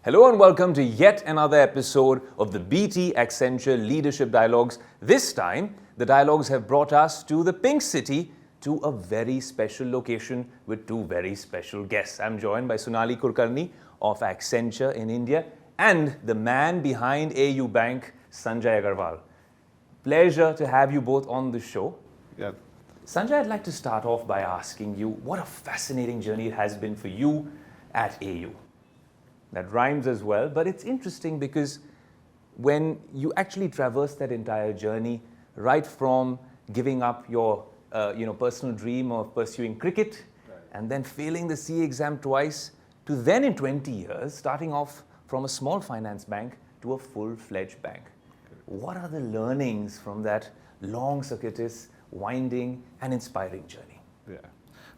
Hello and welcome to yet another episode of the BT-Accenture Leadership Dialogues. This time, the dialogues have brought us to the Pink City, to a very special location with two very special guests. I'm joined by Sonali Kulkarni of Accenture in India and the man behind AU Bank, Sanjay Agarwal. Pleasure to have you both on the show. Yeah. Sanjay, I'd like to start off by asking you what a fascinating journey it has been for you at AU. That rhymes as well, but it's interesting because when you actually traverse that entire journey, right from giving up your personal dream of pursuing cricket, and then failing the CA exam twice, to then in 20 years, starting off from a small finance bank to a full-fledged bank. What are the learnings from that long, circuitous, winding and inspiring journey? Yeah.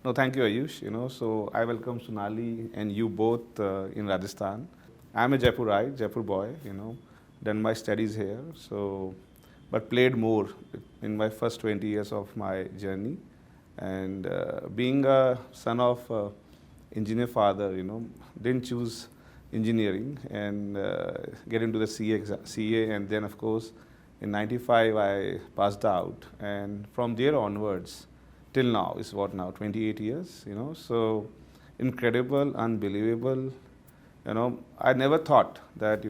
No, thank you, Ayush. So I welcome Sonali and you both in Rajasthan. I'm a Jaipurite, Jaipur boy, done my studies here, but played more in my first 20 years of my journey. And being a son of engineer father, didn't choose engineering and get into the CA, and then of course in 95 I passed out, and from there onwards till now is what now 28 years, so incredible, unbelievable. I never thought that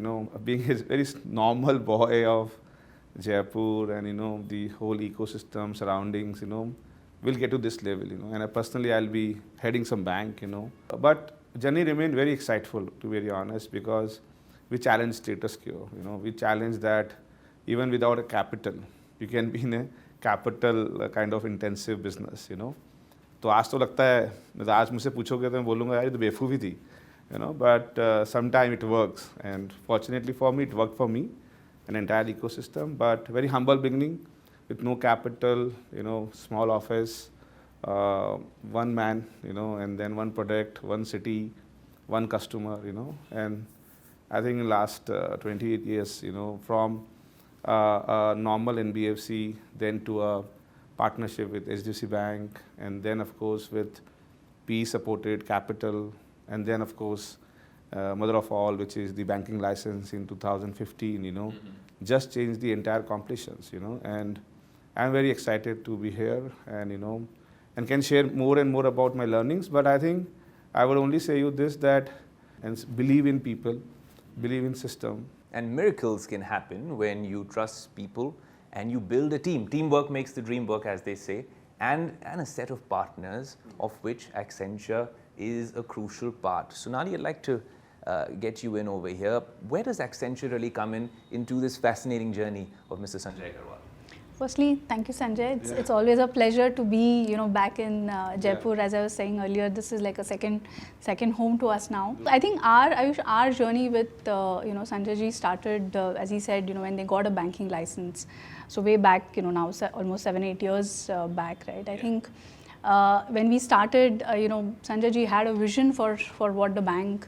being a very normal boy of Jaipur and the whole ecosystem surroundings will get to this level, and I'll be heading some bank, but journey remained very exciteful, to be very honest, because we challenged status quo. We challenged that even without a capital you can be in a capital kind of intensive business. तो आज तो लगता है, आज मुझसे पूछोगे तो मैं बोलूँगा यार ये तो बेवकूफ़ी थी, but sometime it works, and fortunately for me it worked for me, an entire ecosystem, but very humble beginning with no capital, small office, one man, and then one product, one city, one customer, and I think in last 28 years, from a normal NBFC, then to a partnership with HDFC Bank, and then of course with PE supported capital, and then of course mother of all, which is the banking license in 2015, just changed the entire completions, and I'm very excited to be here and and can share more and more about my learnings. But I think I would only say you this, that and believe in people, believe in system. And miracles can happen when you trust people and you build a team. Teamwork makes the dream work, as they say, and a set of partners, of which Accenture is a crucial part. Sonali, I'd like to get you in over here. Where does Accenture really come into this fascinating journey of Mr. Sanjay Agarwal? Firstly, thank you, Sanjay. It's always a pleasure to be, back in Jaipur. As I was saying earlier, this is like a second home to us now. I think our journey with Sanjay ji started, as he said, when they got a banking license. So way back, now almost 7-8 years back, right? I think when we started, Sanjay ji had a vision for what the bank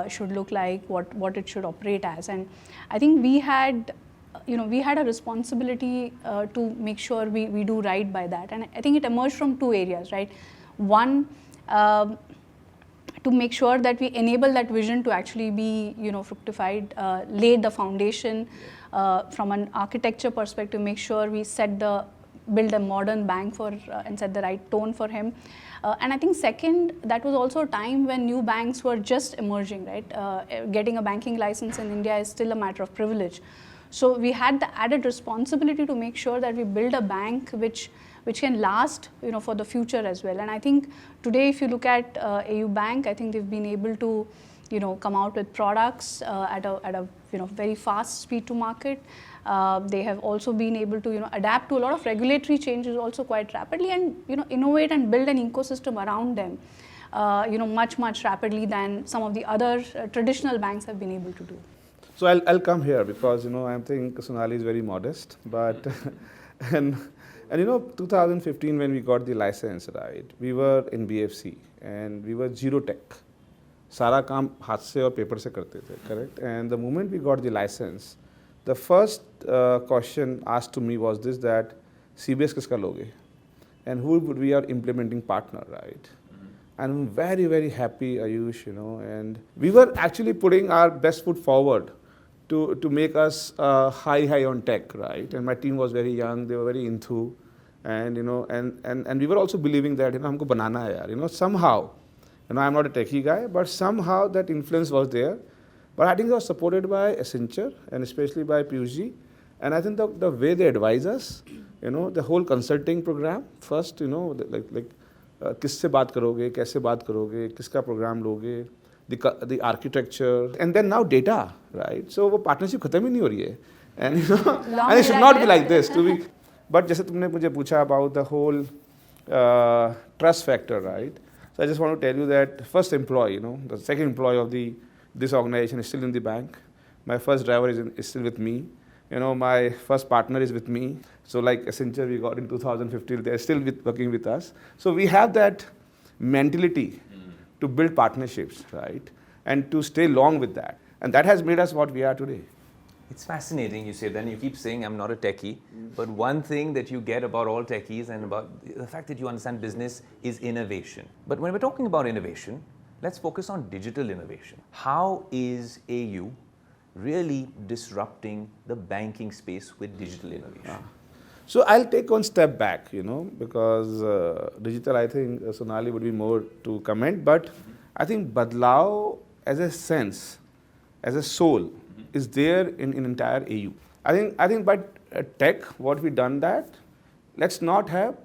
should look like, what it should operate as, and I think we had a responsibility to make sure we do right by that. And I think it emerged from two areas, right? One, to make sure that we enable that vision to actually be, fructified, laid the foundation from an architecture perspective, make sure we build a modern bank and set the right tone for him. And I think second, that was also a time when new banks were just emerging, right? Getting a banking license in India is still a matter of privilege. So we had the added responsibility to make sure that we build a bank which can last, for the future as well. And I think today, if you look at AU Bank, I think they've been able to, come out with products at a very fast speed to market. They have also been able to, adapt to a lot of regulatory changes also quite rapidly, and innovate and build an ecosystem around them, much rapidly than some of the other traditional banks have been able to do. So I'll come here because I think Sonali is very modest, but and 2015 when we got the license, right, we were in BFC and we were zero tech. सारा काम हाथ से और paper से करते थे, correct? And the moment we got the license, the first question asked to me was this, that CBS किसका लोगे, and who would be our implementing partner, right? And I'm very, very happy, Ayush, and we were actually putting our best foot forward to make us high on tech, right? And my team was very young, they were very into, and and we were also believing that हमको बनाना है यार, somehow, I'm not a techie guy, but somehow that influence was there. But I think it was supported by Accenture and especially by Piyush. And I think the way they advise us, the whole consulting program, first, like किससे बात करोगे, कैसे बात करोगे, किसका program लोगे, the architecture, and then now data, right? So वो partnership खत्म ही नहीं हो रही है, and and it should not be like this to be. But जैसे तुमने मुझे पूछा about the whole trust factor, right? So I just want to tell you that first employee, the second employee of this organization is still in the bank. My first driver is still with me. My first partner is with me. So like Accenture, we got in 2015, they're still working with us. So we have that mentality to build partnerships, right? And to stay long with that. And that has made us what we are today. It's fascinating, you say that, and you keep saying I'm not a techie, but one thing that you get about all techies and about the fact that you understand business is innovation. But when we're talking about innovation, let's focus on digital innovation. How is AU really disrupting the banking space with digital innovation? So I'll take one step back, because digital, I think Sonali would be more to comment, but I think Badlaav as a sense, as a soul, is there in entire AU. I think by tech, what we done that, let's not have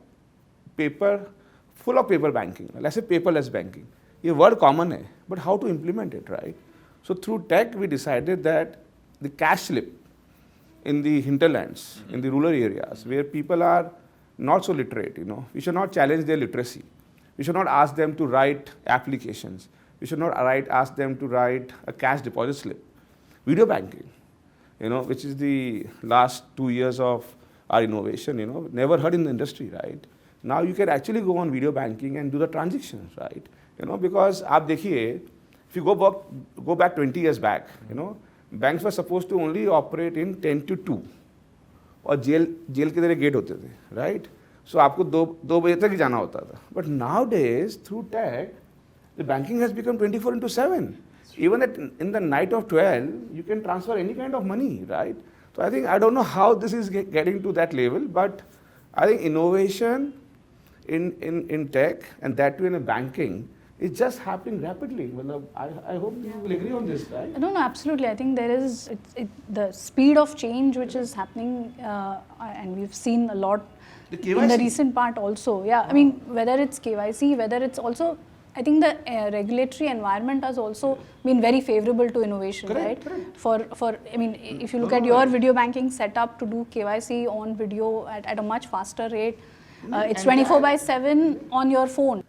full of paper banking. Let's say paperless banking. ये word common है, but how to implement it, right? So through tech, we decided that the cash slip in the hinterlands, in the rural areas, where people are not so literate, we should not challenge their literacy. We should not ask them to write applications. We should not ask them to write a cash deposit slip. Video banking, which is the last 2 years of our innovation, never heard in the industry, right? Now you can actually go on video banking and do the transactions, right? Because आप देखिए, if you go back 20 years back, banks were supposed to only operate in 10 to 2, और jail के तरह gate होते थे, right? So आपको 2 बजे तक ही जाना होता था. But nowadays, through tech, the banking has become 24/7. Even in the night of 12, you can transfer any kind of money, right? So I don't know how this is getting to that level, but I think innovation in tech, and that too in a banking, is just happening rapidly. Well, I hope you will agree on this, right? No, absolutely. I think there is the speed of change which is happening, and we've seen a lot in the recent part also. Yeah, I mean, whether it's KYC, whether it's also, I think the regulatory environment has also been very favorable to innovation, correct, right? For I mean, if you look at your video banking setup to do KYC on video at a much faster rate, it's 24/7 on your phone.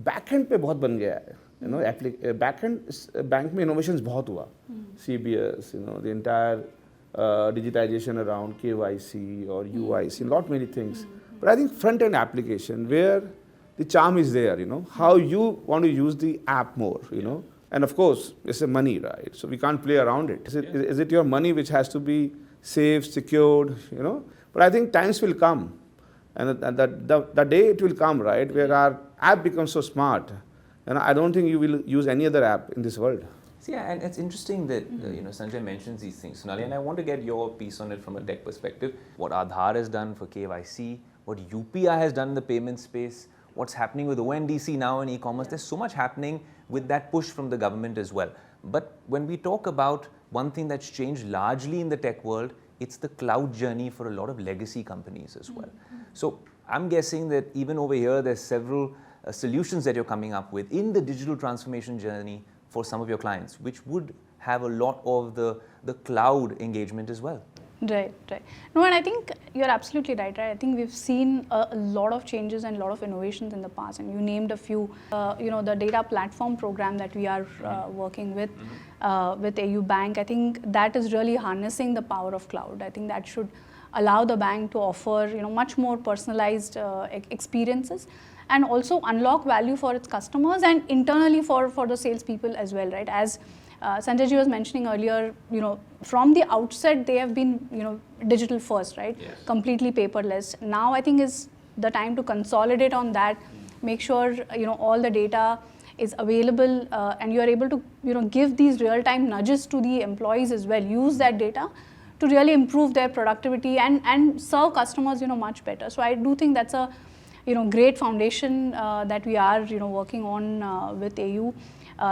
Backend पे बहुत बन गया है, backend bank में innovations बहुत हुआ, CBS, the entire digitization around KYC or UIC, lot many things. But I think front end application where the charm is there, how you want to use the app more, and of course it's a money, right? So we can't play around it. Is it your money which has to be safe, secured, But I think times will come, and the day it will come, right, where our app becomes so smart, and I don't think you will use any other app in this world. See, and it's interesting that Sanjay mentions these things, Sonali, and I want to get your piece on it from a tech perspective. What Aadhaar has done for KYC, what UPI has done in the payment space, what's happening with ONDC now in e-commerce. There's so much happening with that push from the government as well. But when we talk about one thing that's changed largely in the tech world, it's the cloud journey for a lot of legacy companies as well. So I'm guessing that even over here, there's several solutions that you're coming up with in the digital transformation journey for some of your clients, which would have a lot of the cloud engagement as well. Right. No, and I think you're absolutely right. I think we've seen a lot of changes and a lot of innovations in the past, and you named a few. The data platform program that we are working with AU Bank. I think that is really harnessing the power of cloud. I think that should allow the bank to offer much more personalized experiences, and also unlock value for its customers and internally for the salespeople as well, right? As Sanjay ji was mentioning earlier, from the outset they have been, digital first, right? Yes. Completely paperless. Now I think is the time to consolidate on that make sure all the data is available, and you are able to give these real-time nudges to the employees as well. Use that data to really improve their productivity and serve customers much better. So I do think that's a great foundation that we are working on with AU.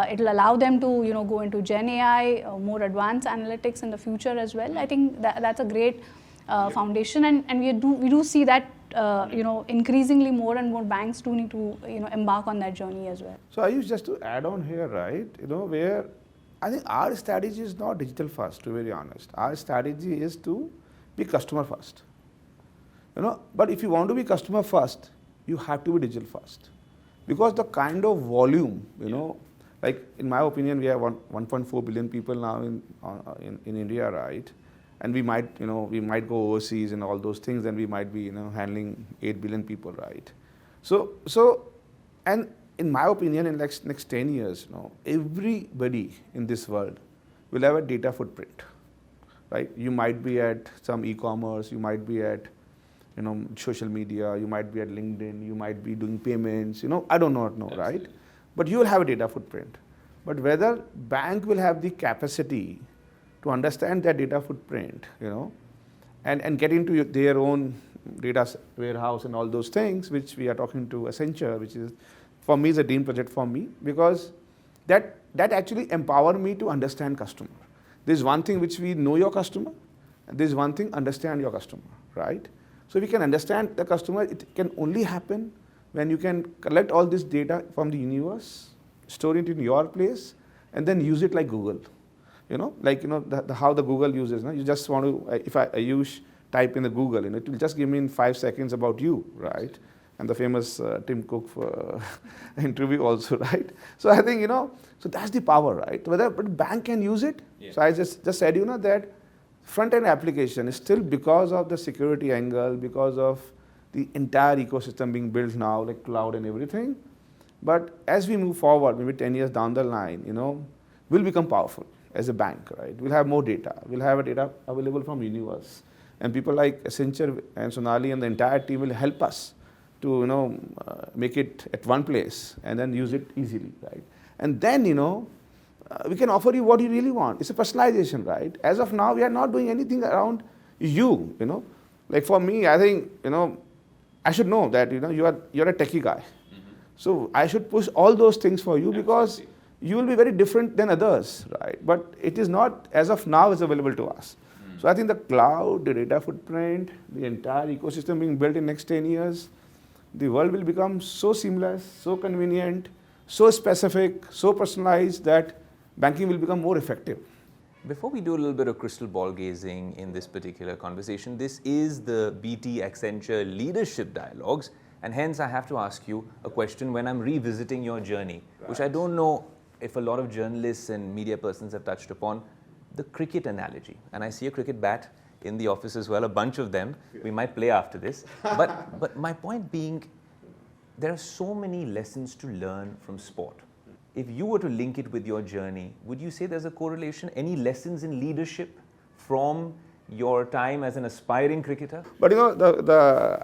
It will allow them to go into Gen AI, more advanced analytics in the future as well. I think that's a great foundation, and we do see that increasingly more and more banks do need to embark on that journey as well. So Ayush, just to add on here, right, where I think our strategy is not digital first, to be very honest. Our strategy is to be customer first. But if you want to be customer first, you have to be digital first. Because the kind of volume, like in my opinion, we have 1.4 billion people now in India, right? And we might go overseas and all those things, and we might be, handling 8 billion people, right? So, and in my opinion, in next 10 years, everybody in this world will have a data footprint, right? You might be at some e-commerce, you might be at, social media, you might be at LinkedIn, you might be doing payments, I don't know, right? But you will have a data footprint. But whether bank will have the capacity to understand that data footprint, and get into their own data warehouse and all those things, which we are talking to Accenture, which is, for me, is a dream project for me, because that actually empower me to understand customer. There's one thing which we know your customer, and there's one thing understand your customer, right? So if we can understand the customer, it can only happen when you can collect all this data from the universe, store it in your place, and then use it like Google. How the Google uses. You just want to, if I use type in the Google, it will just give me in 5 seconds about you, right? And the famous Tim Cook interview also, right? So I think, so that's the power, right? But bank can use it. Yeah. So I just said, that front-end application is still, because of the security angle, because of the entire ecosystem being built now, like cloud and everything. But as we move forward, maybe 10 years down the line, we'll become powerful as a bank, right? We'll have more data. We'll have a data available from universe. And people like Accenture and Sonali and the entire team will help us to, make it at one place and then use it easily, right? And then, we can offer you what you really want. It's a personalization, right? As of now, we are not doing anything around you, Like for me, I think, I should know that, you're a techie guy. Mm-hmm. So I should push all those things for you. Absolutely. Because you will be very different than others, right? But it is not, as of now, is available to us. Mm. So I think the cloud, the data footprint, the entire ecosystem being built in next 10 years, the world will become so seamless, so convenient, so specific, so personalized that banking will become more effective. Before we do a little bit of crystal ball gazing in this particular conversation, this is the BT-Accenture Leadership Dialogues, and hence I have to ask you a question when I'm revisiting your journey, right, which I don't know if a lot of journalists and media persons have touched upon, the cricket analogy. And I see a cricket bat in the office as well, a bunch of them. We might play after this. But my point being, there are so many lessons to learn from sport. If you were to link it with your journey, would you say there's a correlation? Any lessons in leadership from your time as an aspiring cricketer? But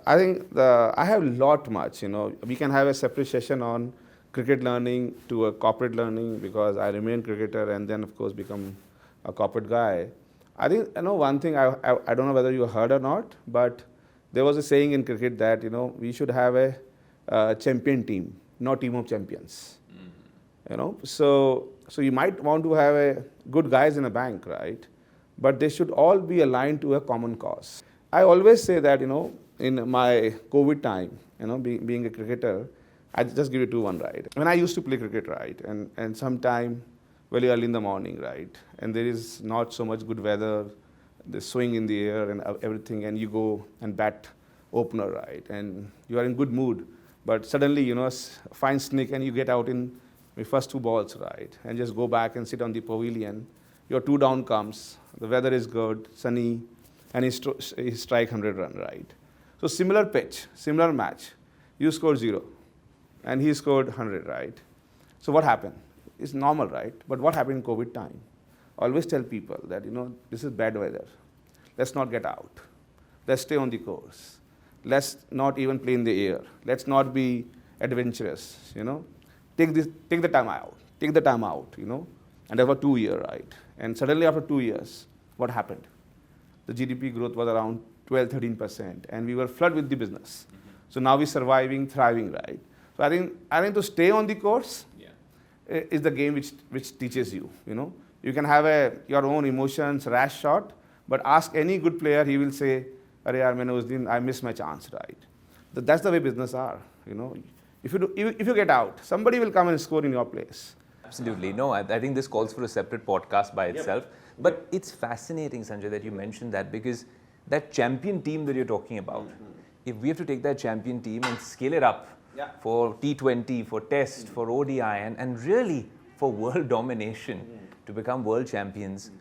I think I have lot much. We can have a separate session on cricket learning to a corporate learning, because I remain cricketer and then of course become a corporate guy. I think one thing I don't know whether you heard or not, but there was a saying in cricket that we should have a champion team, not team of champions. So you might want to have a good guys in a bank, right? But they should all be aligned to a common cause. I always say that, in my COVID time, being a cricketer, I just give you one, right? When I used to play cricket, right? And sometime very early in the morning, right? And there is not so much good weather, the swing in the air and everything, and you go and bat opener, right? And you are in good mood, but suddenly, a fine sneak and you get out in the first 2 balls, right? And just go back and sit on the pavilion. Your 2 down comes, the weather is good, sunny, and he strike 100 run, right? So similar pitch, similar match, you scored 0, and he scored 100, right? So what happened? It's normal, right? But what happened in COVID time? I always tell people that, this is bad weather. Let's not get out. Let's stay on the course. Let's not even play in the air. Let's not be adventurous, take the time out, and that was 2 years, right? And suddenly after 2 years, what happened? The GDP growth was around 12-13%, and we were flooded with the business. So now we're surviving, thriving, right? So I think to stay on the course is the game which teaches you. You can have your own emotions, rash shot, but ask any good player, he will say, "Arey yaar, maine us din I missed my chance," right? That's the way business are. If you get out, somebody will come and score in your place. Absolutely. No, I think this calls for a separate podcast by itself. But it's fascinating, Sanjay, that you mentioned that, because that champion team that you're talking about, if we have to take that champion team and scale it up for T20, for Test, for ODI, and really for world domination to become world champions,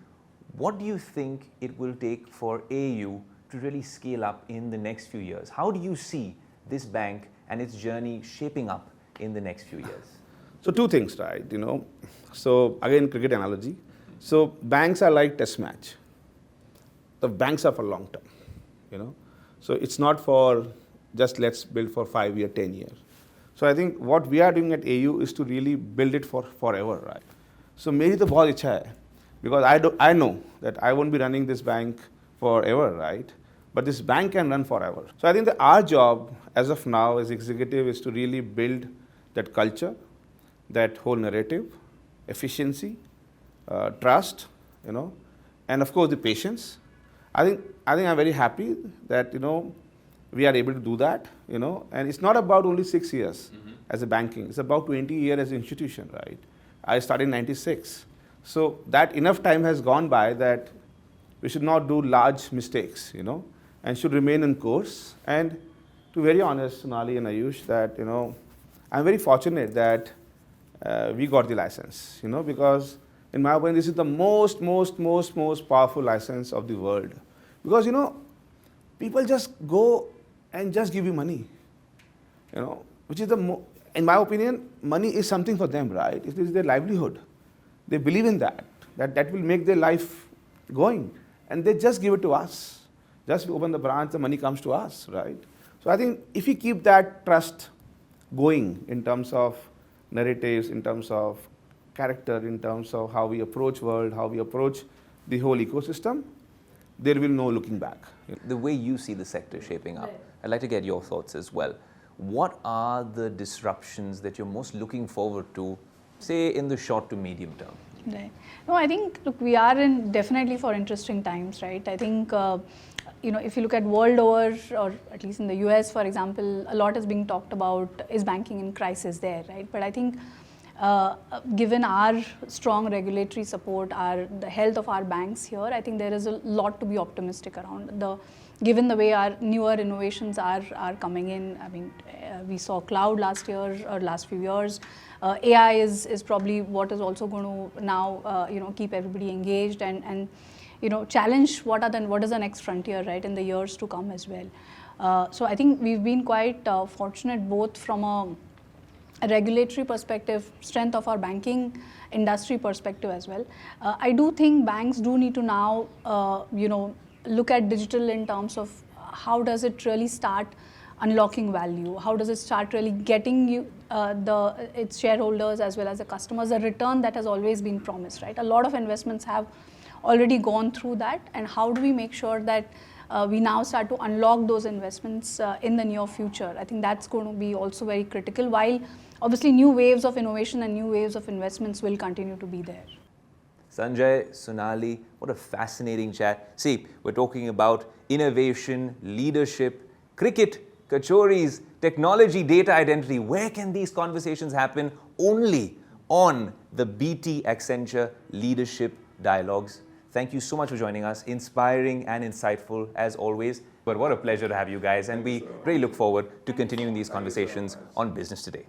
what do you think it will take for AU to really scale up in the next few years? How do you see this bank and its journey shaping up in the next few years? So two things, right? So again, cricket analogy. So banks are like test match. The banks are for long term, So it's not for just let's build for 5 years, 10 years. So I think what we are doing at AU is to really build it for forever, right? So मेरी तो बहुत इच्छा है, because I know that I won't be running this bank forever, right? But this bank can run forever. So I think that our job as of now as executive is to really build that culture, that whole narrative, efficiency, trust, and of course the patience. I think I'm very happy that we are able to do that, and it's not about only 6 years as a banking. It's about 20 years as an institution, right? I started in '96, so that enough time has gone by that we should not do large mistakes, and should remain in course. And to be very honest, Sonali and Ayush, that I'm very fortunate that we got the license, because in my opinion, this is the most powerful license of the world. Because, people just go and just give you money, which is in my opinion, money is something for them, right? It is their livelihood. They believe in that will make their life going. And they just give it to us. Just open the branch, the money comes to us, right? So I think if we keep that trust going in terms of narratives, in terms of character, in terms of how we approach world, how we approach the whole ecosystem, there will be no looking back. The way you see the sector shaping up, I'd like to get your thoughts as well. What are the disruptions that you're most looking forward to, say, in the short to medium term? Right. No, I think, look, we are in definitely for interesting times, right? I think, if you look at world over, or at least in the US, for example, a lot is being talked about, is banking in crisis there, right? But I think given our strong regulatory support, the health of our banks here, I think there is a lot to be optimistic around. Given the way our newer innovations are coming in, I mean, we saw cloud last year or last few years. AI is probably what is also going to now keep everybody engaged and challenge what is the next frontier, right, in the years to come as well. So I think we've been quite fortunate both from a regulatory perspective, strength of our banking industry perspective as well. I do think banks do need to now look at digital in terms of how does it really start unlocking value, how does it start really getting you its shareholders as well as the customers the return that has always been promised, right? A lot of investments have already gone through that, and how do we make sure that we now start to unlock those investments in the near future? I think that's going to be also very critical, while obviously new waves of innovation and new waves of investments will continue to be there. Sanjay, Sonali, what a fascinating chat. See, we're talking about innovation, leadership, cricket, kachoris, technology, data identity. Where can these conversations happen? Only on the BT-Accenture Leadership Dialogues. Thank you so much for joining us. Inspiring and insightful as always. But what a pleasure to have you guys. And we really look forward to continuing these conversations on Business Today.